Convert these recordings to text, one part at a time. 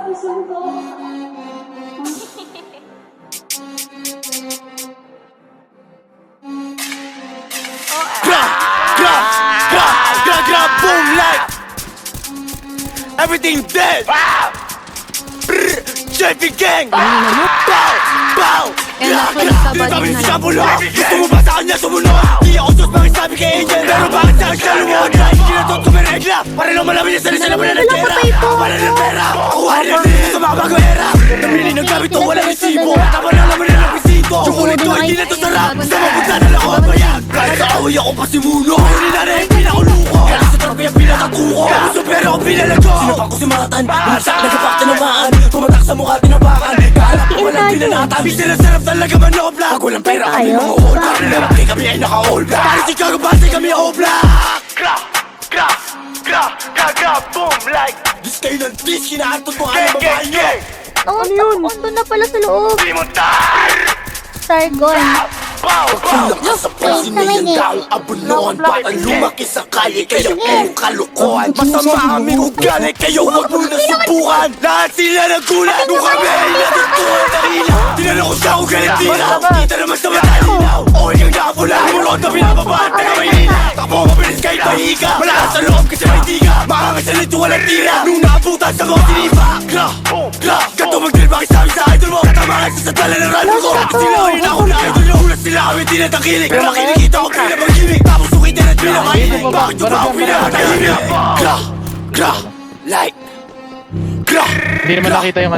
Boom like everything dead. JP Gang. Bow, bow. Kami sa bulo. Gusto mo ba sa kanya sumunod? Di ako sus pakisabi kay Angel. Pero bakit sa akin siya lumod? Hindi na to tumiregla. Para lang malaman niya sarili sila mo na nagkera. Para ng pera. Ako hari na din sa mga bagong era. Namili ng gamit to walang resibo. Tama na naman na ng bisito. Yung ulit to hindi na to sarap. Sa mapunta na lang ako ang bayag. Kahit sa away ako pasimuno. Huli na rin pinakuluko. Kaya sa tropi ang pinakatuko. Kamuso pero ako pinalago. Sinapak ko si Matan. Nagsak nagapak tinamaan. Tumatak sa mukha tinapakan. Kaharap ko walang pinanatan. Sarap talaga man ako black. Pag walang pera kami mga all black. Kaya kami ay naka-all black. Para si Chicago base kami all black. Boom like dis kayo ng dis. Kinaantot mo ang babae nyo. Oh, doon na pala sa loob. Limutar. Sargon. Pagkula sa pwede na yan daong abunuan. Batang lumaki sa kalye kayo puro kalukuhan. Masama aming ugali kayo wag mo na subukan. Lahat sila nagkulat nung kami ay natutuhan na ilaw. Tinanong ko siya kung galit tinaw. Kita naman sa mata ilaw. O yung nakapula Mulot na pinapabaan taga Maynila. Takbo mabilis kahit mahiga. Malakas sa loob kasi may tiga. Makakasalit yung walang tira. Nung nakaputan sa mga sinipa. Gato magdil bakit sabi sa idol mo. Tatamaan sa dala ng ralo ko. Sila rin ako na idol nyo. Ulat sila kami di natakilig. Pero makinikita ko pinapagimik. Tapos sukitin at pinapainig. Bakit yung ba ako pinapatahimik? Like Hindi naman nakita yung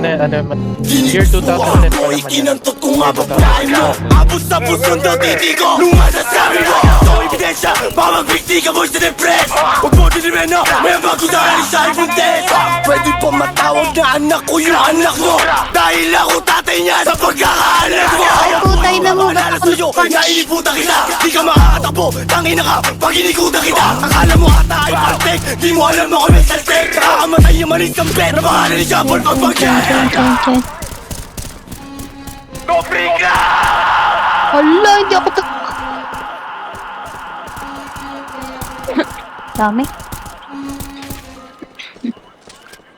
year 2010 pa naman yan. Ikinantot ko nga babae mo. Abos sa puso daw titi ko. Nung masasabi mo ito ebidensya. Mamagpigti ka boys na depress. Huwag mo dinimeno. May bago sa akin sa iPhone 10. Pwede pa matawag na anak ko yung anak mo. Dahil ako tatay niya sa pagkakaanak mo. Putay na mo. Maalala sa'yo na iniputan kita. Di ka makakatakbo. Tangina ka pag inikutan kita. Akala mo ata ay partek. Di mo alam ako may saltek. Nakakamatay yung manis kang pet. Nabahala ni Jabon pag mag-check. Go Bigla! Hala, hindi ako Dami.